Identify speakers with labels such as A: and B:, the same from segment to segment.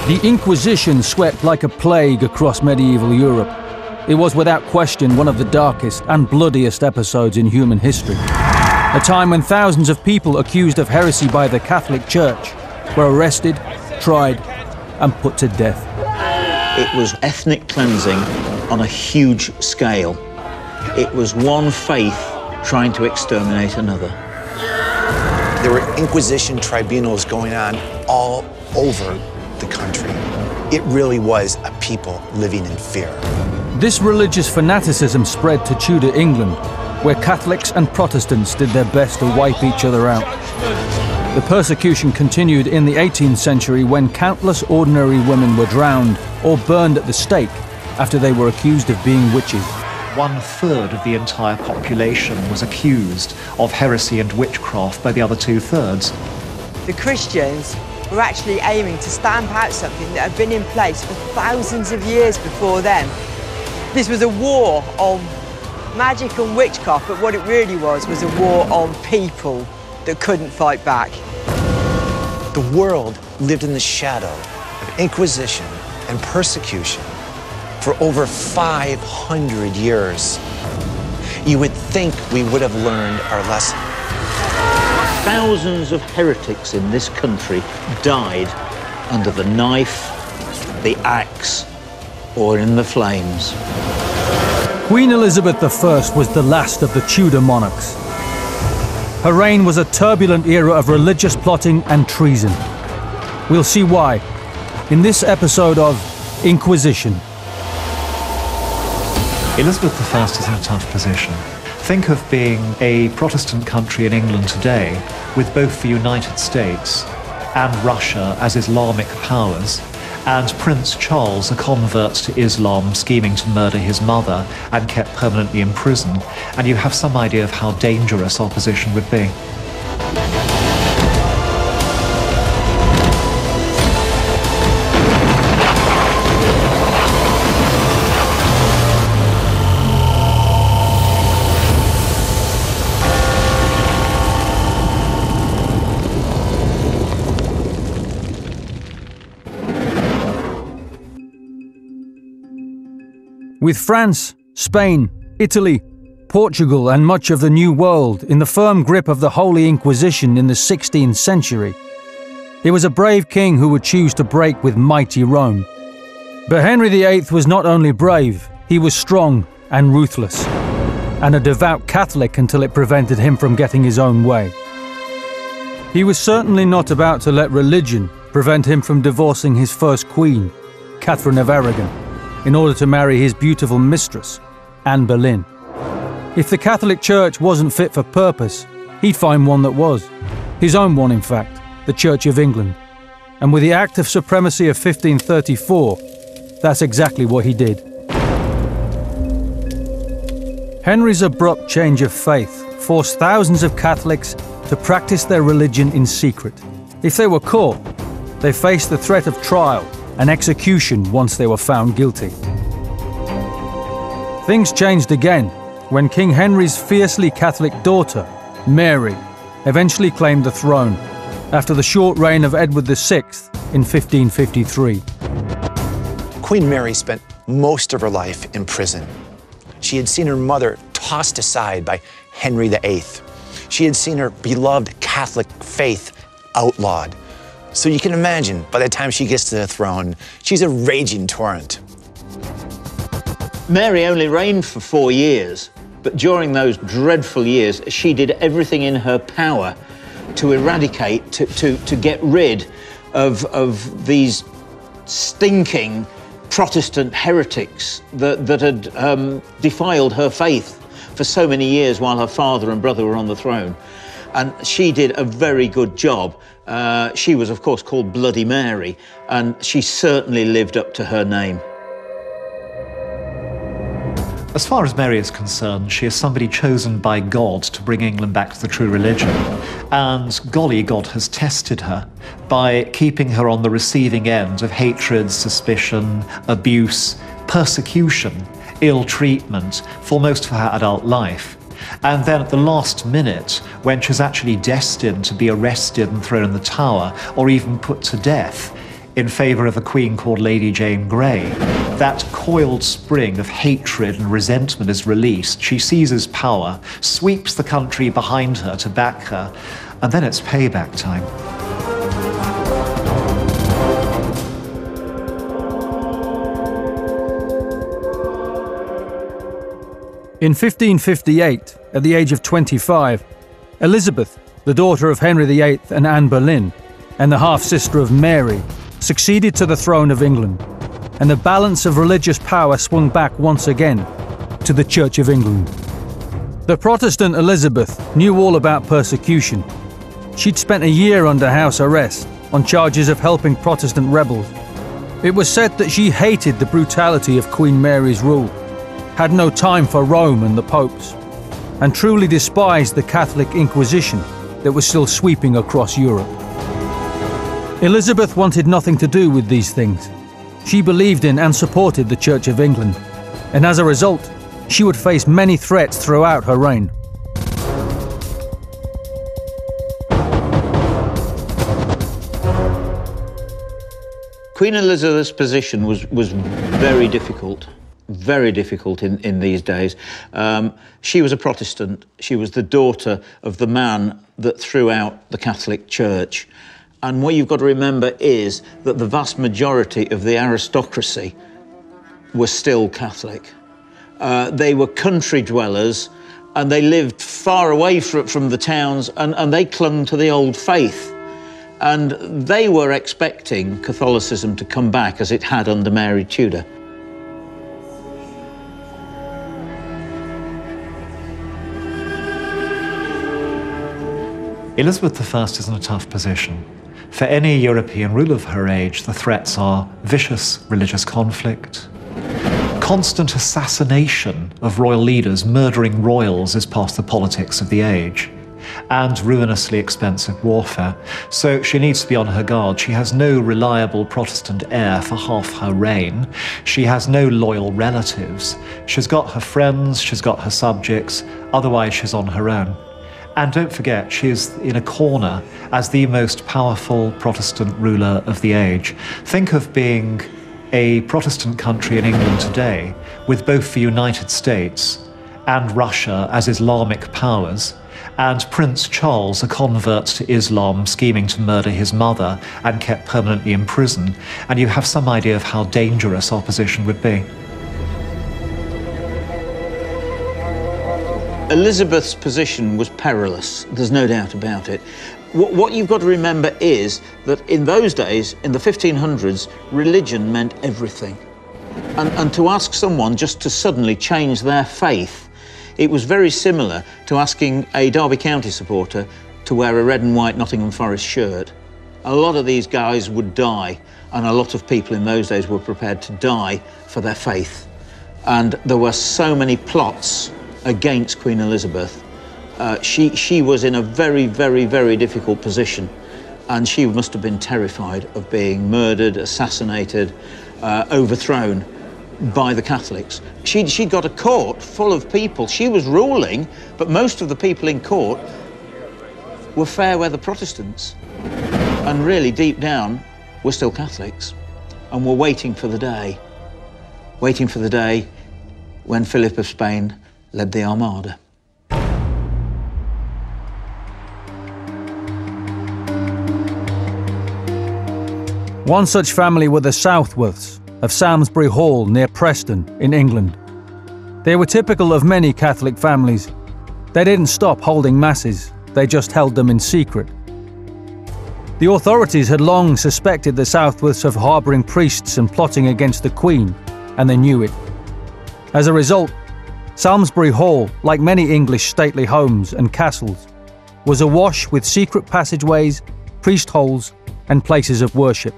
A: The Inquisition swept like a plague across medieval Europe. It was without question one of the darkest and bloodiest episodes in human history. A time when thousands of people accused of heresy by the Catholic Church were arrested, tried, and put to death.
B: It was ethnic cleansing on a huge scale. It was one faith trying to exterminate another.
C: There were Inquisition tribunals going on all over the country. It really was a people living in fear.
A: This religious fanaticism spread to Tudor England, where Catholics and Protestants did their best to wipe each other out. The persecution continued in the 18th century when countless ordinary women were drowned or burned at the stake after they were accused of being witches.
D: 1/3 of the entire population was accused of heresy and witchcraft by the other 2/3.
E: The Christians were actually aiming to stamp out something that had been in place for thousands of years before them. This was a war on magic and witchcraft, but what it really was a war on people that couldn't fight back.
C: The world lived in the shadow of Inquisition and persecution for over 500 years. You would think we would have learned our lesson.
B: Thousands of heretics in this country died under the knife, the axe, or in the flames.
A: Queen Elizabeth I was the last of the Tudor monarchs. Her reign was a turbulent era of religious plotting and treason. We'll see why in this episode of Inquisition.
D: Elizabeth I is in a tough position. Think of being a Protestant country in England today, with both the United States and Russia as Islamic powers, and Prince Charles, a convert to Islam, scheming to murder his mother and kept permanently in prison, and you have some idea of how dangerous our position would be.
A: With France, Spain, Italy, Portugal and much of the New World in the firm grip of the Holy Inquisition in the 16th century, it was a brave king who would choose to break with mighty Rome. But Henry VIII was not only brave, he was strong and ruthless, and a devout Catholic until it prevented him from getting his own way. He was certainly not about to let religion prevent him from divorcing his first queen, Catherine of Aragon, in order to marry his beautiful mistress, Anne Boleyn. If the Catholic Church wasn't fit for purpose, he'd find one that was. His own one, in fact, the Church of England. And with the Act of Supremacy of 1534, that's exactly what he did. Henry's abrupt change of faith forced thousands of Catholics to practice their religion in secret. If they were caught, they faced the threat of trial and execution once they were found guilty. Things changed again when King Henry's fiercely Catholic daughter, Mary, eventually claimed the throne after the short reign of Edward VI in 1553.
C: Queen Mary spent most of her life in prison. She had seen her mother tossed aside by Henry VIII. She had seen her beloved Catholic faith outlawed. So you can imagine, by the time she gets to the throne, she's a raging torrent.
B: Mary only reigned for 4 years, but during those dreadful years, she did everything in her power to eradicate, to get rid of these stinking Protestant heretics that had defiled her faith for so many years while her father and brother were on the throne. And she did a very good job. She was, of course, called Bloody Mary, and she certainly lived up to her name.
D: As far as Mary is concerned, she is somebody chosen by God to bring England back to the true religion. And golly, God has tested her by keeping her on the receiving end of hatred, suspicion, abuse, persecution, ill treatment for most of her adult life. And then at the last minute, when she's actually destined to be arrested and thrown in the tower, or even put to death, in favour of a queen called Lady Jane Grey. That coiled spring of hatred and resentment is released. She seizes power, sweeps the country behind her to back her, and then it's payback time.
A: In 1558, at the age of 25, Elizabeth, the daughter of Henry VIII and Anne Boleyn, and the half-sister of Mary, succeeded to the throne of England, and the balance of religious power swung back once again to the Church of England. The Protestant Elizabeth knew all about persecution. She'd spent a year under house arrest on charges of helping Protestant rebels. It was said that she hated the brutality of Queen Mary's rule, had no time for Rome and the popes, and truly despised the Catholic Inquisition that was still sweeping across Europe. Elizabeth wanted nothing to do with these things. She believed in and supported the Church of England, and as a result, she would face many threats throughout her reign.
B: Queen Elizabeth's position was very difficult in these days. She was a Protestant. She was the daughter of the man that threw out the Catholic Church. And what you've got to remember is that the vast majority of the aristocracy were still Catholic. They were country dwellers, and they lived far away from the towns, and they clung to the old faith. And they were expecting Catholicism to come back as it had under Mary Tudor.
D: Elizabeth I is in a tough position. For any European ruler of her age, the threats are vicious religious conflict, constant assassination of royal leaders, murdering royals is part of the politics of the age, and ruinously expensive warfare. So she needs to be on her guard. She has no reliable Protestant heir for half her reign. She has no loyal relatives. She's got her friends, she's got her subjects, otherwise she's on her own. And don't forget, she is in a corner as the most powerful Protestant ruler of the age. Think of being a Protestant country in England today, with both the United States and Russia as Islamic powers, and Prince Charles, a convert to Islam, scheming to murder his mother and kept permanently in prison, and you have some idea of how dangerous opposition would be.
B: Elizabeth's position was perilous, there's no doubt about it. What you've got to remember is that in those days, in the 1500s, religion meant everything. And to ask someone just to suddenly change their faith, it was very similar to asking a Derby County supporter to wear a red and white Nottingham Forest shirt. A lot of these guys would die, and a lot of people in those days were prepared to die for their faith. And there were so many plots against Queen Elizabeth. She was in a very, very, very difficult position, and she must have been terrified of being murdered, assassinated, overthrown by the Catholics. She'd got a court full of people. She was ruling, but most of the people in court were fair weather Protestants, and really deep down were still Catholics, and were waiting for the day when Philip of Spain led the Armada.
A: One such family were the Southworths of Samlesbury Hall near Preston in England. They were typical of many Catholic families. They didn't stop holding masses, they just held them in secret. The authorities had long suspected the Southworths of harbouring priests and plotting against the Queen, and they knew it. As a result, Samlesbury Hall, like many English stately homes and castles, was awash with secret passageways, priest holes, and places of worship.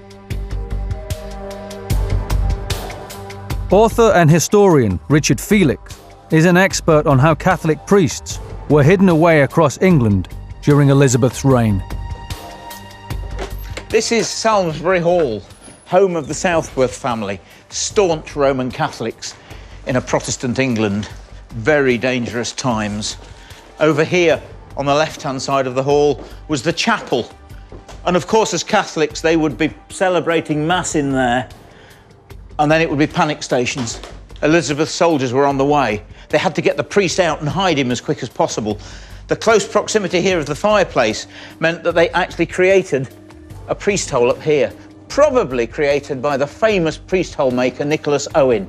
A: Author and historian Richard Felix is an expert on how Catholic priests were hidden away across England during Elizabeth's reign.
B: This is Samlesbury Hall, home of the Southworth family, staunch Roman Catholics in a Protestant England. Very dangerous times. Over here, on the left-hand side of the hall, was the chapel And of course, as Catholics, they would be celebrating Mass in there, and then it would be panic stations. Elizabeth's soldiers were on the way. They had to get the priest out and hide him as quick as possible. The close proximity here of the fireplace meant that they actually created a priest hole up here, probably created by the famous priest hole maker Nicholas Owen,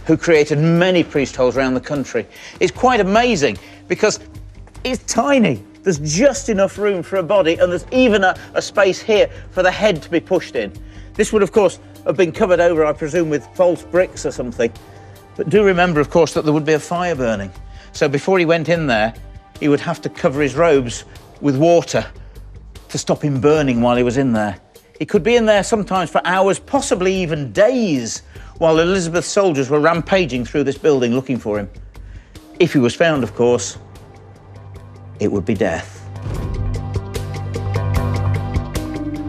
B: who created many priest holes around the country. It's quite amazing because it's tiny. There's just enough room for a body, and there's even a space here for the head to be pushed in. This would, of course, have been covered over, I presume, with false bricks or something. But do remember, of course, that there would be a fire burning. So before he went in there, he would have to cover his robes with water to stop him burning while he was in there. He could be in there sometimes for hours, possibly even days, while Elizabeth's soldiers were rampaging through this building looking for him. If he was found, of course, it would be death.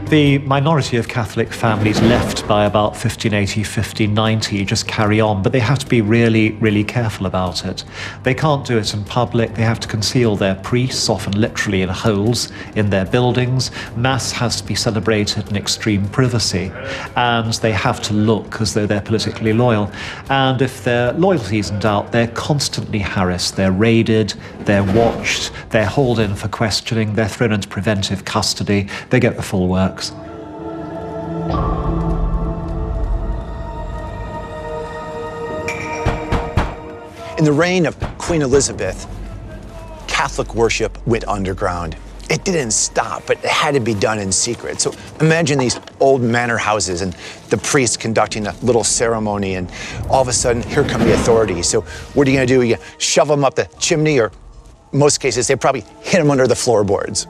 D: The minority of Catholic families left by about 1580, 1590 just carry on, but they have to be really, really careful about it. They can't do it in public. They have to conceal their priests, often literally in holes in their buildings. Mass has to be celebrated in extreme privacy, and they have to look as though they're politically loyal. And if their loyalty is in doubt, they're constantly harassed. They're raided, they're watched, they're hauled in for questioning, they're thrown into preventive custody. They get the full works.
C: In the reign of Queen Elizabeth, Catholic worship went underground. It didn't stop, but it had to be done in secret. So imagine these old manor houses and the priest conducting a little ceremony, and all of a sudden, here come the authorities. So what are you gonna do? You shove them up the chimney, or in most cases, they probably hit them under the floorboards.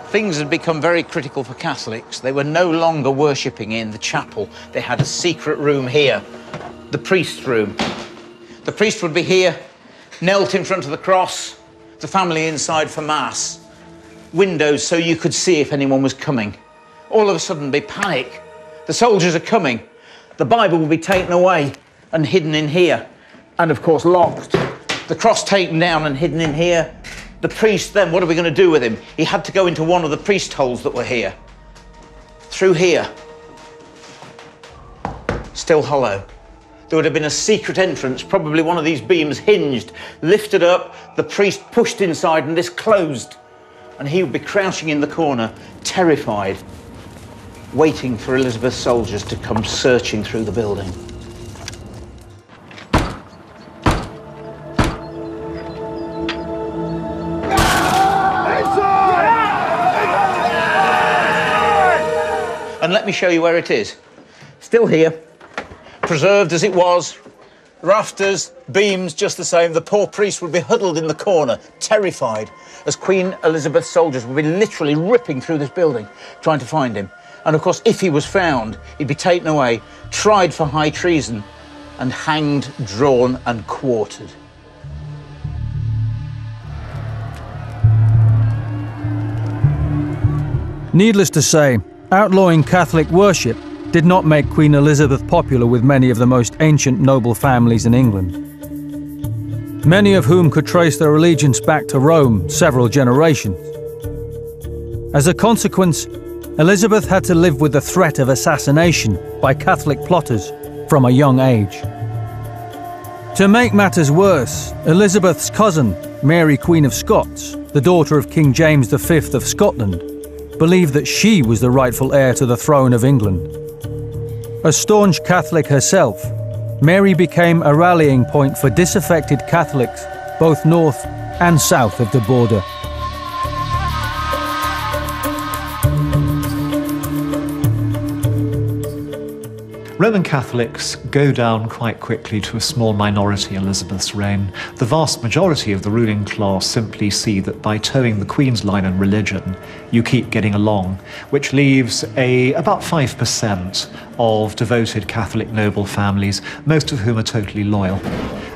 B: Things had become very critical for Catholics. They were no longer worshipping in the chapel. They had a secret room here, the priest's room. The priest would be here, knelt in front of the cross, the family inside for Mass. Windows so you could see if anyone was coming. All of a sudden, be panic. The soldiers are coming. The Bible will be taken away and hidden in here, and of course locked. The cross taken down and hidden in here. The priest then, what are we going to do with him? He had to go into one of the priest holes that were here. Through here. Still hollow. There would have been a secret entrance, probably one of these beams hinged, lifted up, the priest pushed inside, and this closed. And he would be crouching in the corner, terrified, waiting for Elizabeth's soldiers to come searching through the building. And let me show you where it is. Still here, preserved as it was, rafters, beams, just the same. The poor priest would be huddled in the corner, terrified, as Queen Elizabeth's soldiers would be literally ripping through this building, trying to find him. And of course, if he was found, he'd be taken away, tried for high treason, and hanged, drawn, and quartered.
A: Needless to say, outlawing Catholic worship did not make Queen Elizabeth popular with many of the most ancient noble families in England, many of whom could trace their allegiance back to Rome several generations. As a consequence, Elizabeth had to live with the threat of assassination by Catholic plotters from a young age. To make matters worse, Elizabeth's cousin, Mary Queen of Scots, the daughter of King James V of Scotland, believed that she was the rightful heir to the throne of England. A staunch Catholic herself, Mary became a rallying point for disaffected Catholics both north and south of the border.
D: Roman Catholics go down quite quickly to a small minority in Elizabeth's reign. The vast majority of the ruling class simply see that by towing the Queen's line in religion, you keep getting along, which leaves about 5% of devoted Catholic noble families, most of whom are totally loyal.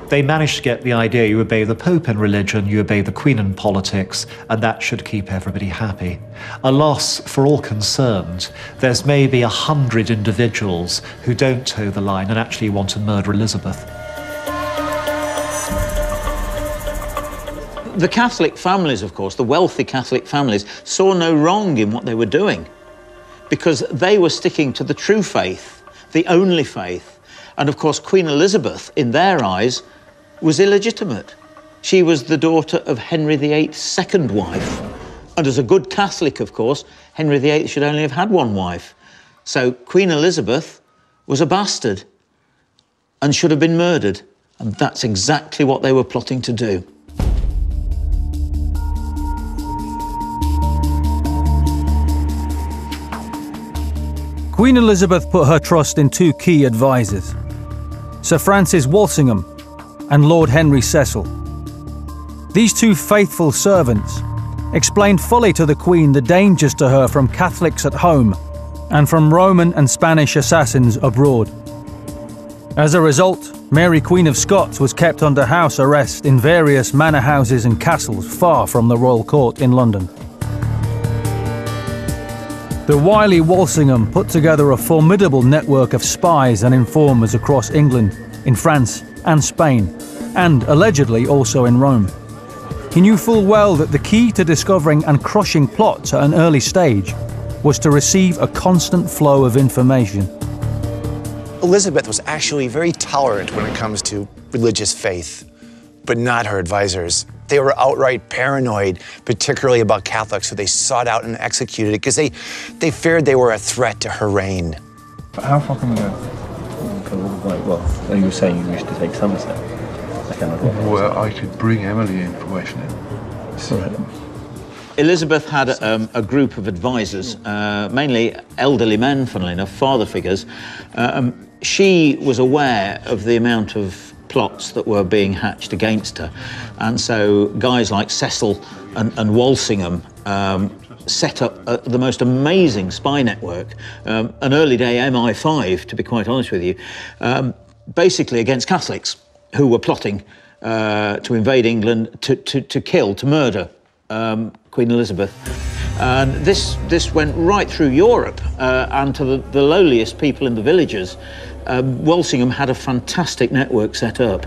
D: They manage to get the idea you obey the Pope in religion, you obey the Queen in politics, and that should keep everybody happy. Alas, for all concerned, there's maybe 100 individuals who don't toe the line and actually want to murder Elizabeth.
B: The Catholic families, of course, the wealthy Catholic families, saw no wrong in what they were doing because they were sticking to the true faith, the only faith. And of course, Queen Elizabeth, in their eyes, was illegitimate. She was the daughter of Henry VIII's second wife. And as a good Catholic, of course, Henry VIII should only have had one wife. So Queen Elizabeth was a bastard and should have been murdered. And that's exactly what they were plotting to do.
A: Queen Elizabeth put her trust in two key advisors, Sir Francis Walsingham and Lord Henry Cecil. These two faithful servants explained fully to the Queen the dangers to her from Catholics at home and from Roman and Spanish assassins abroad. As a result, Mary Queen of Scots was kept under house arrest in various manor houses and castles far from the royal court in London. The wily Walsingham put together a formidable network of spies and informers across England, in France and Spain, and allegedly also in Rome. He knew full well that the key to discovering and crushing plots at an early stage was to receive a constant flow of information.
C: Elizabeth was actually very tolerant when it comes to religious faith, but not her advisors. They were outright paranoid, particularly about Catholics, so they sought out and executed it because they feared they were a threat to her reign.
F: But how far can we go? Well, you were saying you used to take Somerset.
G: Well, I could bring Emily information in.
B: Elizabeth had a group of advisors, mainly elderly men, funnily enough, father figures. She was aware of the amount of plots that were being hatched against her. And so guys like Cecil and Walsingham set up the most amazing spy network, an early day MI5, to be quite honest with you, basically against Catholics who were plotting to invade England, to kill, to murder Queen Elizabeth. And this went right through Europe and to the lowliest people in the villages. Walsingham had a fantastic network set up.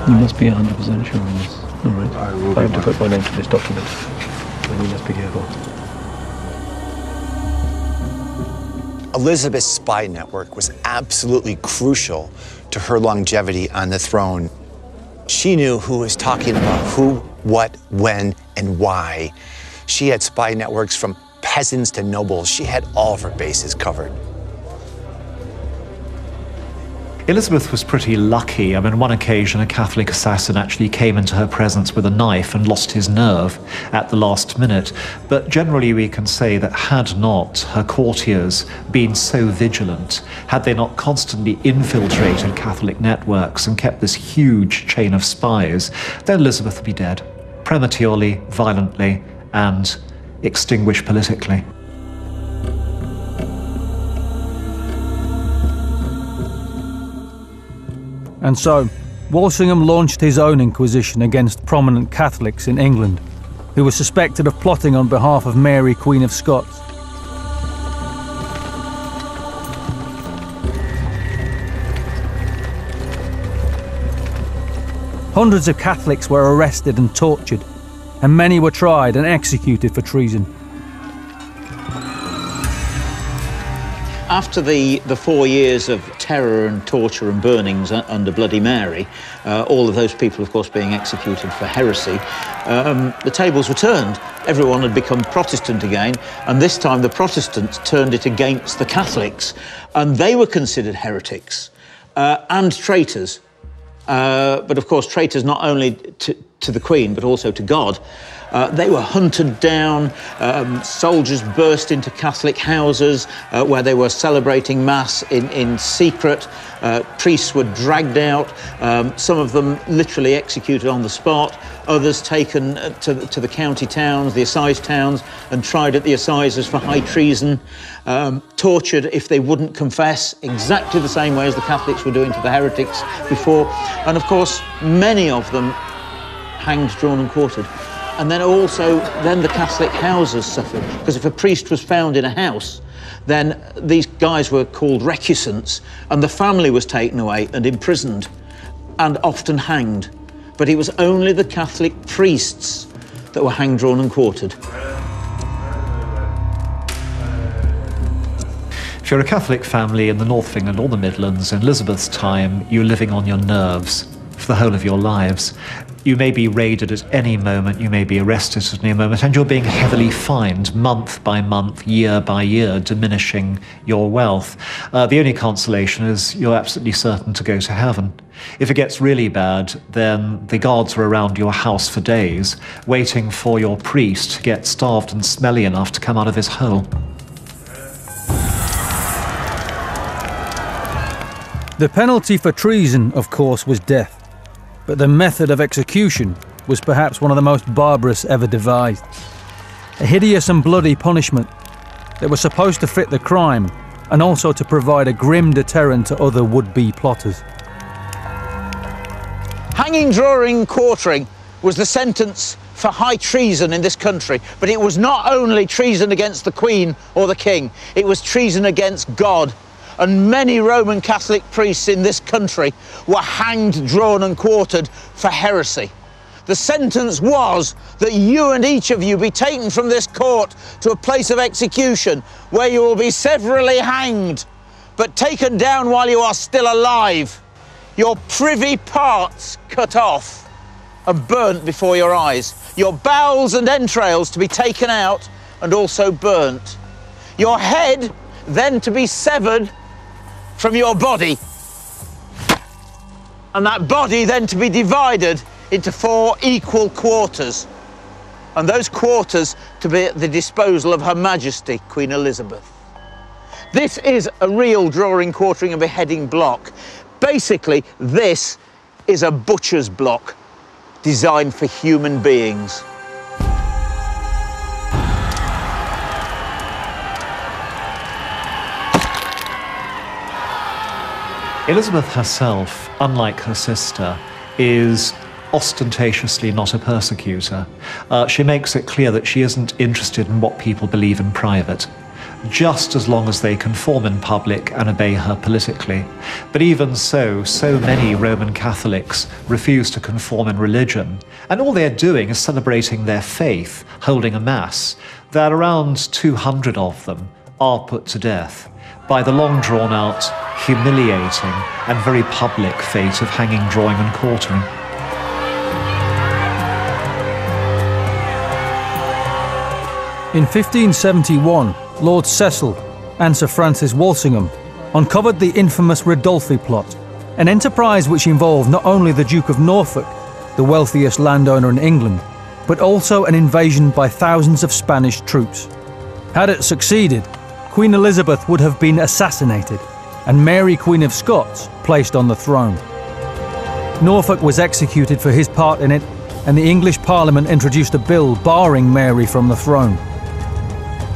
F: You must be 100% sure on this. All right. I have to put my name to this document. And you must be careful.
C: Elizabeth's spy network was absolutely crucial to her longevity on the throne. She knew who was talking about who, what, when, and why. She had spy networks from peasants to nobles. She had all of her bases covered.
D: Elizabeth was pretty lucky. I mean, on one occasion, a Catholic assassin actually came into her presence with a knife and lost his nerve at the last minute. But generally, we can say that had not her courtiers been so vigilant, had they not constantly infiltrated Catholic networks and kept this huge chain of spies, then Elizabeth would be dead, prematurely, violently, and extinguished politically.
A: And so, Walsingham launched his own Inquisition against prominent Catholics in England, who were suspected of plotting on behalf of Mary, Queen of Scots. Hundreds of Catholics were arrested and tortured, and many were tried and executed for treason.
B: After the 4 years of terror and torture and burnings under Bloody Mary, all of those people, of course, being executed for heresy, the tables were turned. Everyone had become Protestant again, and this time the Protestants turned it against the Catholics, and they were considered heretics and traitors. But of course, traitors not only to the Queen, but also to God. They were hunted down, soldiers burst into Catholic houses where they were celebrating Mass in secret, priests were dragged out, some of them literally executed on the spot, others taken to the county towns, the assize towns, and tried at the assizes for high treason, tortured if they wouldn't confess, exactly the same way as the Catholics were doing to the heretics before, and of course many of them hanged, drawn and quartered. And then the Catholic houses suffered, because if a priest was found in a house, then these guys were called recusants, and the family was taken away and imprisoned. and often hanged. But it was only the Catholic priests that were hanged, drawn and quartered.
D: If you're a Catholic family in the north of England or the Midlands in Elizabeth's time, you're living on your nerves for the whole of your lives. You may be raided at any moment, you may be arrested at any moment, and you're being heavily fined month by month, year by year, diminishing your wealth. The only consolation is you're absolutely certain to go to heaven. If it gets really bad, then the guards are around your house for days, waiting for your priest to get starved and smelly enough to come out of his hole.
A: The penalty for treason, of course, was death. But the method of execution was perhaps one of the most barbarous ever devised. A hideous and bloody punishment that was supposed to fit the crime and also to provide a grim deterrent to other would-be plotters.
B: Hanging, drawing, quartering was the sentence for high treason in this country, but it was not only treason against the Queen or the King, it was treason against God. And many Roman Catholic priests in this country were hanged, drawn and quartered for heresy. The sentence was that you and each of you be taken from this court to a place of execution where you will be severally hanged, but taken down while you are still alive, your privy parts cut off and burnt before your eyes, your bowels and entrails to be taken out and also burnt, your head then to be severed from your body, and that body then to be divided into 4 equal quarters, and those quarters to be at the disposal of Her Majesty Queen Elizabeth. This is a real drawing, quartering and beheading block. Basically, this is a butcher's block designed for human beings.
D: Elizabeth herself, unlike her sister, is ostentatiously not a persecutor. She makes it clear that she isn't interested in what people believe in private, just as long as they conform in public and obey her politically. But even so many Roman Catholics refuse to conform in religion, and all they're doing is celebrating their faith, holding a mass, that around 200 of them are put to death by the long drawn-out, humiliating and very public fate of hanging, drawing and quartering.
A: In 1571, Lord Cecil and Sir Francis Walsingham uncovered the infamous Ridolfi plot, an enterprise which involved not only the Duke of Norfolk, the wealthiest landowner in England, but also an invasion by thousands of Spanish troops. Had it succeeded, Queen Elizabeth would have been assassinated and Mary, Queen of Scots, placed on the throne. Norfolk was executed for his part in it, and the English Parliament introduced a bill barring Mary from the throne.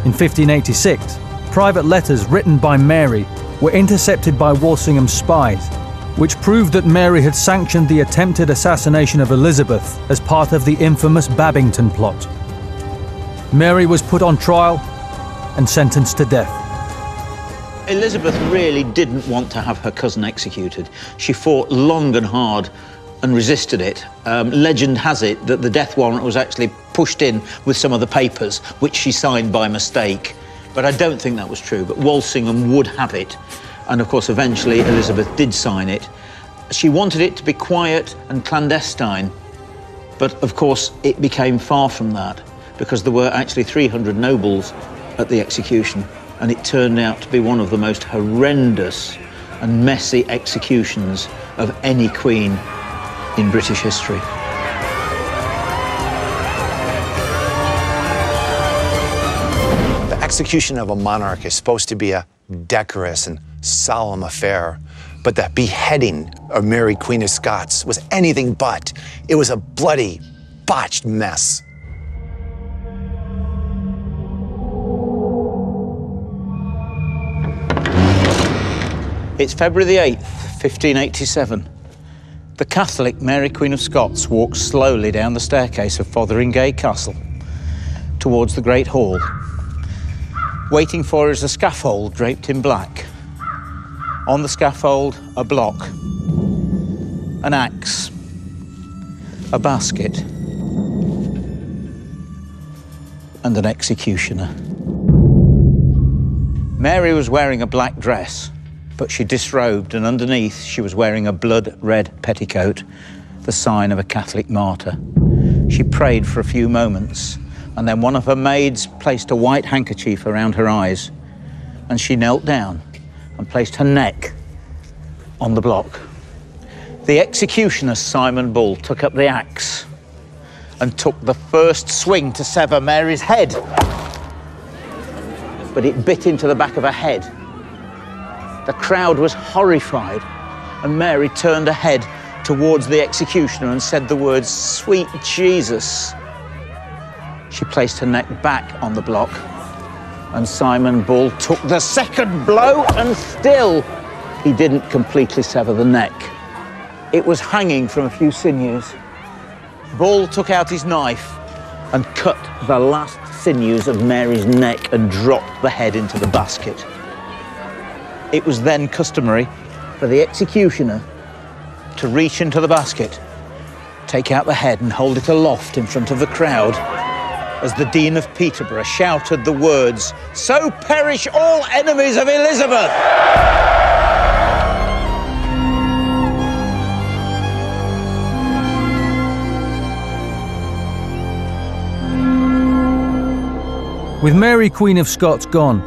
A: In 1586, private letters written by Mary were intercepted by Walsingham's spies, which proved that Mary had sanctioned the attempted assassination of Elizabeth as part of the infamous Babington plot. Mary was put on trial and sentenced to death.
B: Elizabeth really didn't want to have her cousin executed. She fought long and hard and resisted it. Legend has it that the death warrant was actually pushed in with some of the papers, which she signed by mistake. But I don't think that was true, but Walsingham would have it. And of course, eventually Elizabeth did sign it. She wanted it to be quiet and clandestine, but of course it became far from that, because there were actually 300 nobles at the execution, and it turned out to be one of the most horrendous and messy executions of any queen in British history.
C: The execution of a monarch is supposed to be a decorous and solemn affair, but the beheading of Mary, Queen of Scots, was anything but. It was a bloody, botched mess.
B: It's February the 8th, 1587. The Catholic Mary, Queen of Scots walks slowly down the staircase of Fotheringay Castle towards the Great Hall. Waiting for her is a scaffold draped in black. On the scaffold, a block. an axe, a basket, and an executioner. Mary was wearing a black dress, but she disrobed, and underneath she was wearing a blood-red petticoat, the sign of a Catholic martyr. She prayed for a few moments, and then one of her maids placed a white handkerchief around her eyes, and she knelt down and placed her neck on the block. The executioner, Simon Bull, took up the axe and took the first swing to sever Mary's head. But it bit into the back of her head. The crowd was horrified, and Mary turned her head towards the executioner and said the words, "Sweet Jesus." She placed her neck back on the block, and Simon Bull took the second blow, and still he didn't completely sever the neck. It was hanging from a few sinews. Bull took out his knife and cut the last sinews of Mary's neck and dropped the head into the basket. It was then customary for the executioner to reach into the basket, take out the head and hold it aloft in front of the crowd as the Dean of Peterborough shouted the words, "So perish all enemies of Elizabeth!"
A: With Mary, Queen of Scots, gone,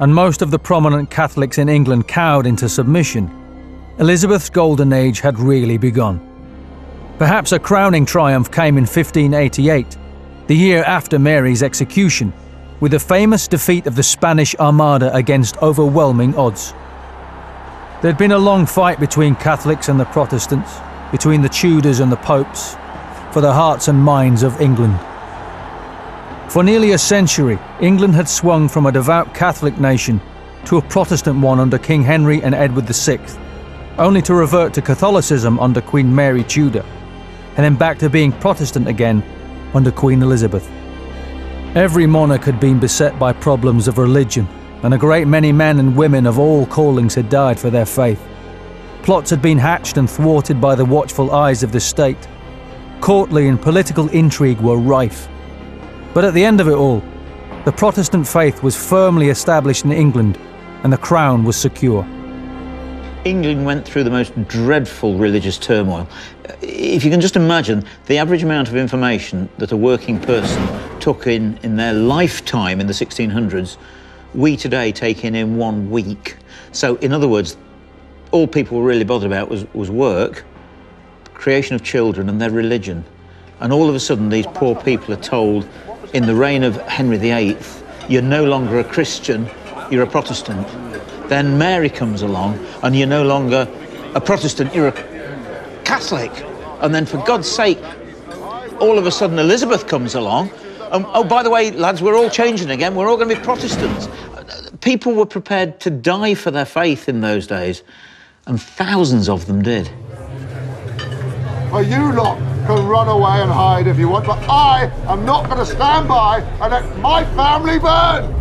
A: and most of the prominent Catholics in England cowed into submission, Elizabeth's golden age had really begun. Perhaps a crowning triumph came in 1588, the year after Mary's execution, with the famous defeat of the Spanish Armada against overwhelming odds. There'd been a long fight between Catholics and the Protestants, between the Tudors and the Popes, for the hearts and minds of England. For nearly a century, England had swung from a devout Catholic nation to a Protestant one under King Henry and Edward VI, only to revert to Catholicism under Queen Mary Tudor, and then back to being Protestant again under Queen Elizabeth. Every monarch had been beset by problems of religion, and a great many men and women of all callings had died for their faith. Plots had been hatched and thwarted by the watchful eyes of the state. Courtly and political intrigue were rife. But at the end of it all, the Protestant faith was firmly established in England, and the crown was secure.
B: England went through the most dreadful religious turmoil. If you can just imagine the average amount of information that a working person took in their lifetime in the 1600s, we today take in 1 week. So in other words, all people were really bothered about was work, creation of children and their religion. And all of a sudden these poor people are told, in the reign of Henry VIII, you're no longer a Christian, you're a Protestant. Then Mary comes along and you're no longer a Protestant, you're a Catholic. And then for God's sake, all of a sudden Elizabeth comes along. Oh, by the way, lads, we're all changing again, we're all going to be Protestants. People were prepared to die for their faith in those days, and thousands of them did.
H: Well, you lot can run away and hide if you want, but I am not going to stand by and let my family burn!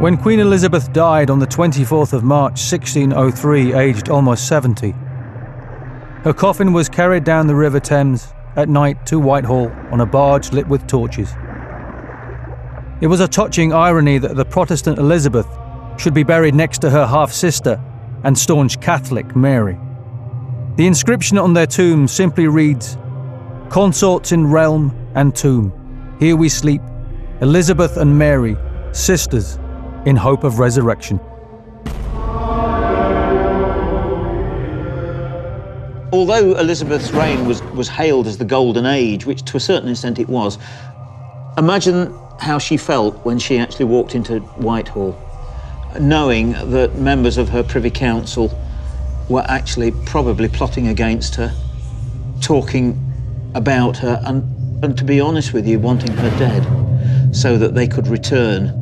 A: When Queen Elizabeth died on the 24th of March 1603, aged almost 70, her coffin was carried down the River Thames at night to Whitehall on a barge lit with torches. It was a touching irony that the Protestant Elizabeth should be buried next to her half-sister and staunch Catholic Mary. The inscription on their tomb simply reads, "Consorts in realm and tomb, here we sleep, Elizabeth and Mary, sisters, in hope of resurrection."
B: Although Elizabeth's reign was hailed as the Golden Age, which to a certain extent it was, imagine how she felt when she actually walked into Whitehall, knowing that members of her Privy Council were actually probably plotting against her, talking about her, and to be honest with you, wanting her dead so that they could return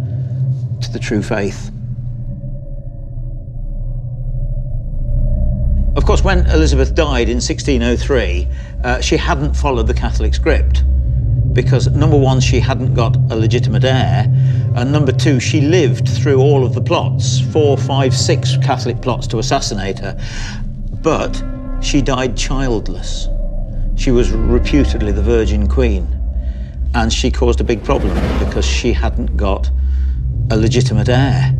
B: to the true faith. Of course, when Elizabeth died in 1603, she hadn't followed the Catholic script. because number one, she hadn't got a legitimate heir, and number two, she lived through all of the plots, 4, 5, 6 Catholic plots to assassinate her, but she died childless. She was reputedly the Virgin Queen, and she caused a big problem because she hadn't got a legitimate heir.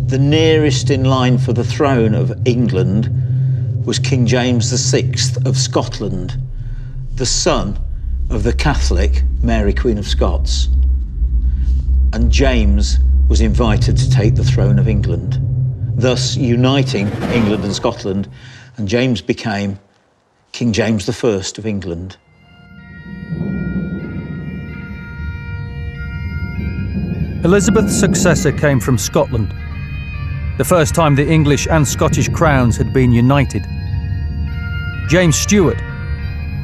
B: The nearest in line for the throne of England was King James VI of Scotland, the son of the Catholic Mary, Queen of Scots. And James was invited to take the throne of England, thus uniting England and Scotland, and James became King James I of England.
A: Elizabeth's successor came from Scotland, the first time the English and Scottish crowns had been united. James Stuart,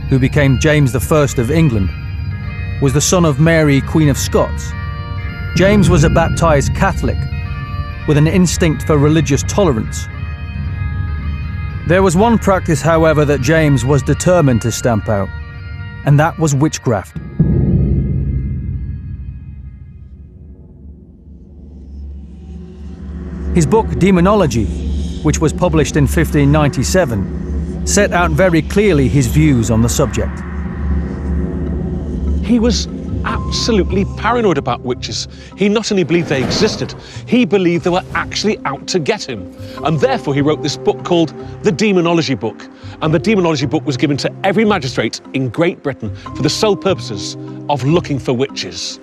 A: who became James I of England, was the son of Mary, Queen of Scots. James was a baptized Catholic with an instinct for religious tolerance. There was one practice, however, that James was determined to stamp out, and that was witchcraft. His book Demonology, which was published in 1597, set out very clearly his views on the subject.
I: He was absolutely paranoid about witches. He not only believed they existed, he believed they were actually out to get him. And therefore he wrote this book called the Demonology Book. And the Demonology Book was given to every magistrate in Great Britain for the sole purposes of looking for witches.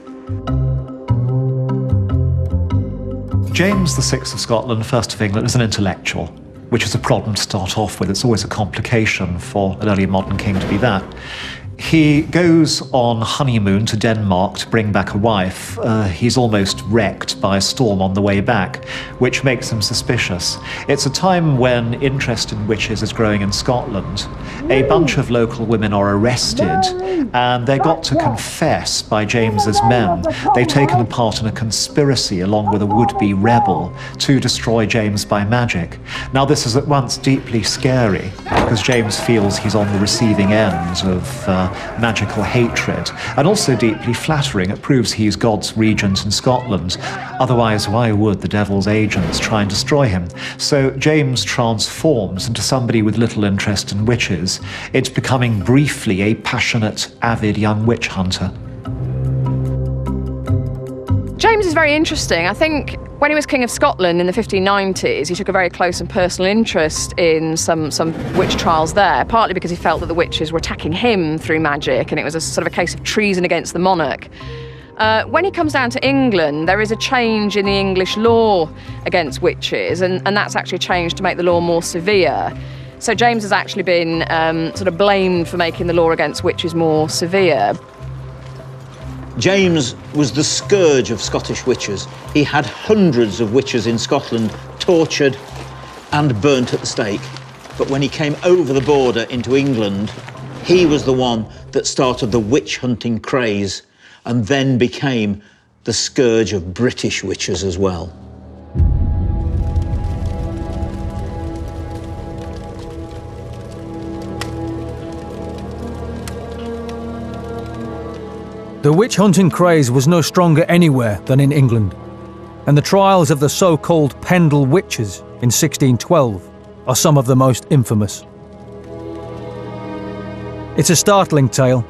D: James VI of Scotland, first of England, is an intellectual, which is a problem to start off with. It's always a complication for an early modern king to be that. He goes on honeymoon to Denmark to bring back a wife. He's almost wrecked by a storm on the way back, which makes him suspicious. It's a time when interest in witches is growing in Scotland. A bunch of local women are arrested, and they're got to confess by James's men. They've taken part in a conspiracy along with a would-be rebel to destroy James by magic. Now, this is at once deeply scary, because James feels he's on the receiving end of magical hatred, and also deeply flattering. It proves he's God's regent in Scotland. Otherwise, why would the devil's agents try and destroy him? So James transforms into somebody with little interest in witches, into becoming briefly a passionate, avid young witch hunter.
J: James is very interesting. I think when he was King of Scotland in the 1590s, he took a very close and personal interest in some witch trials there, partly because he felt that the witches were attacking him through magic, and it was a sort of a case of treason against the monarch. When he comes down to England, there is a change in the English law against witches, and that's actually changed to make the law more severe. So James has actually been sort of blamed for making the law against witches more severe.
B: James was the scourge of Scottish witches. He had hundreds of witches in Scotland tortured and burnt at the stake. But when he came over the border into England, he was the one that started the witch hunting craze and then became the scourge of British witches as well.
A: The witch-hunting craze was no stronger anywhere than in England, and the trials of the so-called Pendle witches in 1612 are some of the most infamous. It's a startling tale.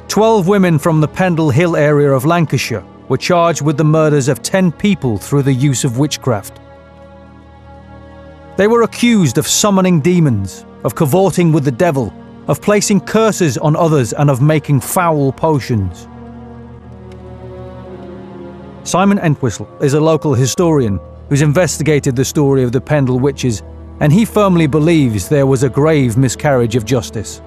A: 12 women from the Pendle Hill area of Lancashire were charged with the murders of 10 people through the use of witchcraft. They were accused of summoning demons, of cavorting with the devil, of placing curses on others, and of making foul potions. Simon Entwistle is a local historian who's investigated the story of the Pendle witches, and he firmly believes there was a grave miscarriage of justice.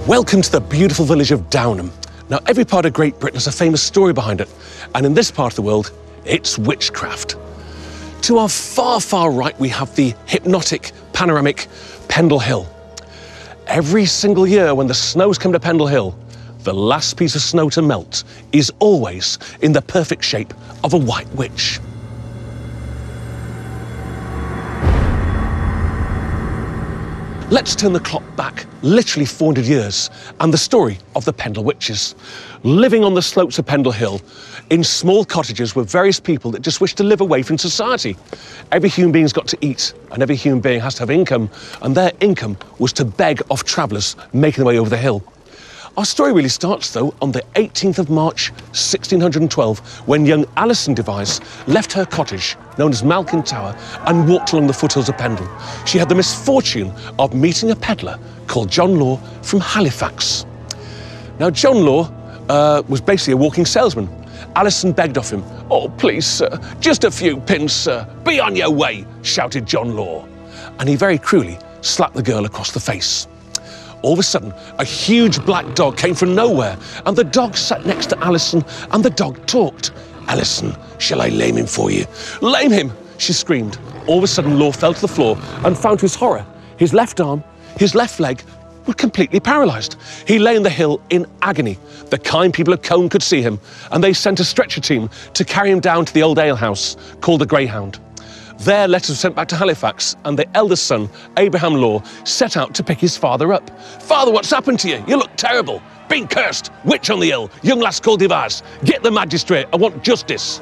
I: Welcome to the beautiful village of Downham. Now, every part of Great Britain has a famous story behind it, and in this part of the world, it's witchcraft. To our far, far right, we have the hypnotic, panoramic Pendle Hill. Every single year when the snows come to Pendle Hill, the last piece of snow to melt is always in the perfect shape of a white witch. Let's turn the clock back literally 400 years and the story of the Pendle Witches. Living on the slopes of Pendle Hill in small cottages were various people that just wished to live away from society. Every human being's got to eat and every human being has to have income, and their income was to beg off travellers making their way over the hill. Our story really starts, though, on the 18th of March, 1612, when young Alison Device left her cottage, known as Malkin Tower, and walked along the foothills of Pendle. She had the misfortune of meeting a pedlar called John Law from Halifax. Now, John Law was basically a walking salesman. Alison begged of him. "Oh, please, sir, just a few pins, sir. Be on your way," shouted John Law. And he very cruelly slapped the girl across the face. All of a sudden, a huge black dog came from nowhere, and the dog sat next to Alison, and the dog talked. "Alison, shall I lame him for you?" "Lame him!" she screamed. All of a sudden, Law fell to the floor and found to his horror, his left arm, his left leg were completely paralysed. He lay in the hill in agony. The kind people of Cone could see him, and they sent a stretcher team to carry him down to the old alehouse called the Greyhound. Their letters were sent back to Halifax, and the eldest son, Abraham Law, set out to pick his father up. "Father, what's happened to you? You look terrible. Been cursed. Witch on the hill. Young lass called Device. Get the magistrate. I want justice."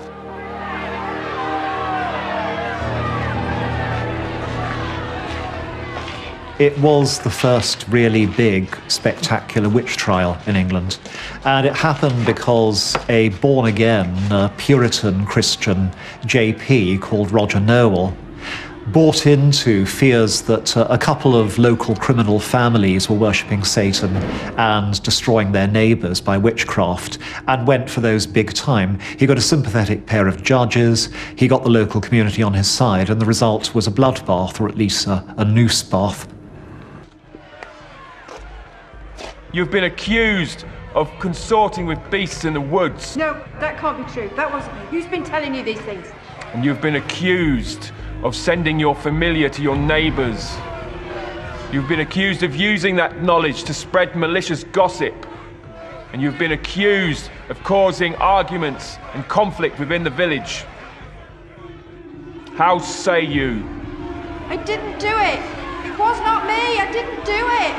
D: It was the first really big, spectacular witch trial in England. And it happened because a born-again Puritan Christian JP called Roger Nowell bought into fears that a couple of local criminal families were worshipping Satan and destroying their neighbours by witchcraft, and went for those big time. He got a sympathetic pair of judges, he got the local community on his side, and the result was a bloodbath, or at least a noose bath.
K: You've been accused of consorting with beasts in the woods.
L: No, that can't be true. That wasn't me. Who's been telling you these things?
K: And you've been accused of sending your familiar to your neighbours. You've been accused of using that knowledge to spread malicious gossip. And you've been accused of causing arguments and conflict within the village. How say you?
L: I didn't do it. It was not me. I didn't do it.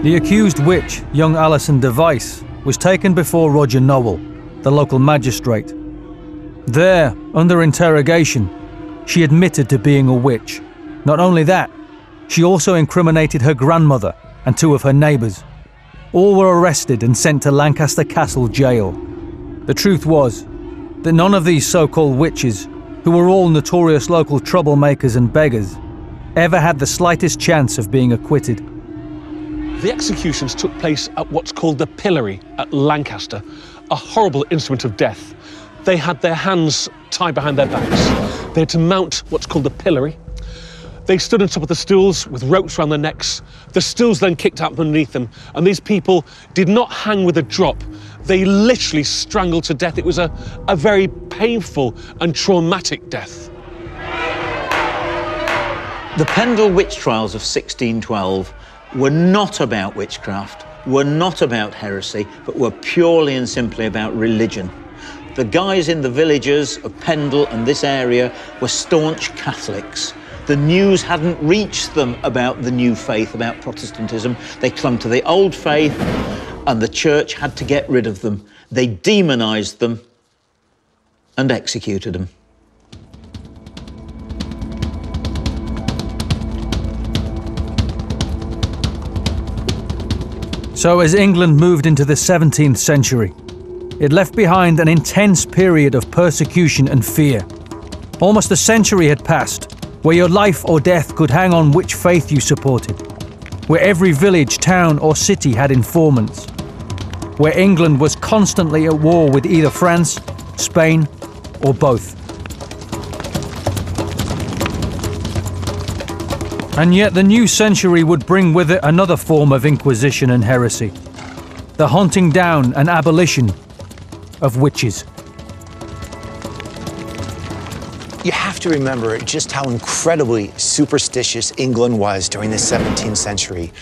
A: The accused witch, young Alison Device, was taken before Roger Nowell, the local magistrate. There, under interrogation, she admitted to being a witch. Not only that, she also incriminated her grandmother and two of her neighbours. All were arrested and sent to Lancaster Castle jail. The truth was that none of these so-called witches, who were all notorious local troublemakers and beggars, ever had the slightest chance of being acquitted.
I: The executions took place at what's called the pillory at Lancaster, a horrible instrument of death. They had their hands tied behind their backs. They had to mount what's called the pillory. They stood on top of the stools with ropes around their necks. The stools then kicked out from underneath them, and these people did not hang with a drop. They literally strangled to death. It was a very painful and traumatic death.
B: The Pendle witch trials of 1612 were not about witchcraft, were not about heresy, but were purely and simply about religion. The guys in the villages of Pendle and this area were staunch Catholics. The news hadn't reached them about the new faith, about Protestantism. They clung to the old faith, and the church had to get rid of them. They demonised them and executed them.
A: So as England moved into the 17th century, it left behind an intense period of persecution and fear. Almost a century had passed, where your life or death could hang on which faith you supported, where every village, town or city had informants, where England was constantly at war with either France, Spain or both. And yet the new century would bring with it another form of Inquisition and heresy, the hunting down and abolition of witches.
C: You have to remember just how incredibly superstitious England was during the 17th century.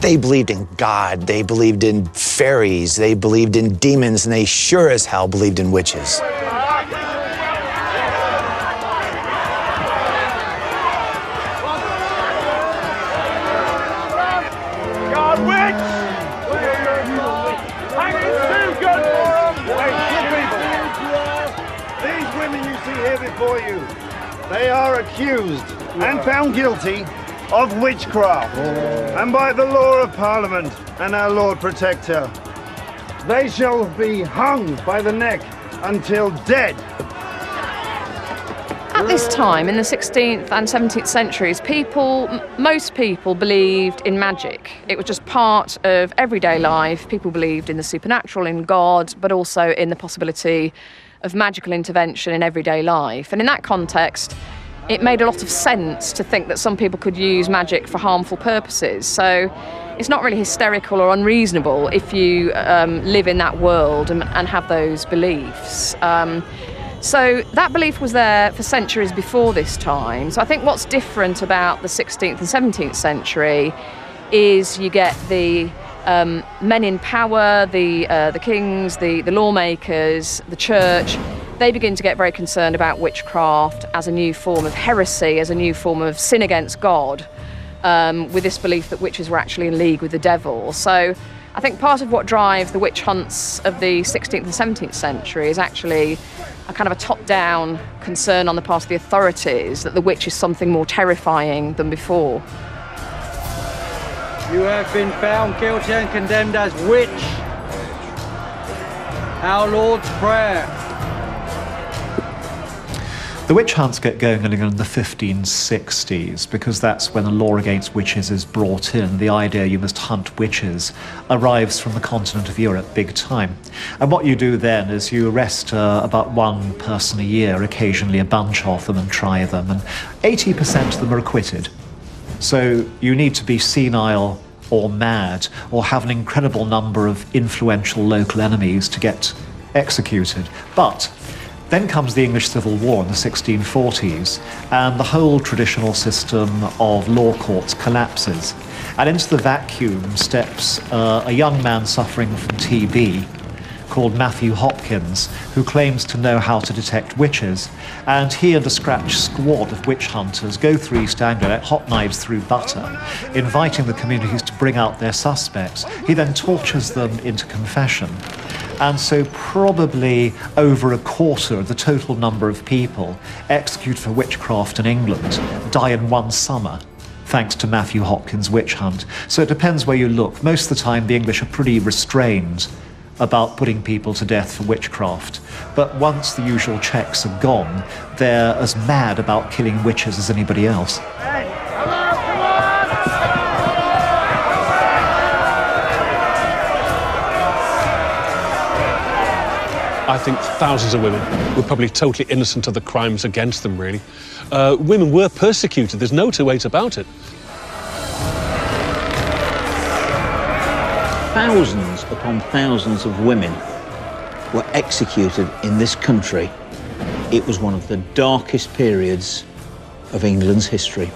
C: They believed in God, they believed in fairies, they believed in demons, and they sure as hell believed in witches.
M: They are accused and found guilty of witchcraft, and by the law of Parliament and our Lord Protector, they shall be hung by the neck until dead.
J: At this time, in the 16th and 17th centuries, most people believed in magic. It was just part of everyday life. People believed in the supernatural, in God, but also in the possibility of magical intervention in everyday life. And in that context, it made a lot of sense to think that some people could use magic for harmful purposes. So it's not really hysterical or unreasonable if you live in that world and have those beliefs. So that belief was there for centuries before this time. So I think what's different about the 16th and 17th century is you get the men in power, the kings, the lawmakers, the church. They begin to get very concerned about witchcraft as a new form of heresy, as a new form of sin against God, with this belief that witches were actually in league with the devil. So I think part of what drives the witch hunts of the 16th and 17th century is actually a kind of a top-down concern on the part of the authorities that the witch is something more terrifying than before.
N: You have been found guilty and condemned as witch. Our Lord's Prayer.
D: The witch hunts get going in the 1560s because that's when the law against witches is brought in. The idea you must hunt witches arrives from the continent of Europe big time. And what you do then is you arrest about one person a year, occasionally a bunch of them, and try them. And 80% of them are acquitted. So you need to be senile or mad or have an incredible number of influential local enemies to get executed. But then comes the English Civil War in the 1640s, and the whole traditional system of law courts collapses. And into the vacuum steps a young man suffering from TB called Matthew Hopkins, who claims to know how to detect witches. And he and a scratch squad of witch hunters go through East Anglia like hot knives through butter, inviting the communities to bring out their suspects. He then tortures them into confession. And so probably over a quarter of the total number of people executed for witchcraft in England die in one summer, thanks to Matthew Hopkins' witch hunt. So it depends where you look. Most of the time, the English are pretty restrained about putting people to death for witchcraft. But once the usual checks are gone, they're as mad about killing witches as anybody else.
I: I think thousands of women were probably totally innocent of the crimes against them, really. Women were persecuted, there's no two ways about it.
B: Thousands upon thousands of women were executed in this country. It was one of the darkest periods of England's history.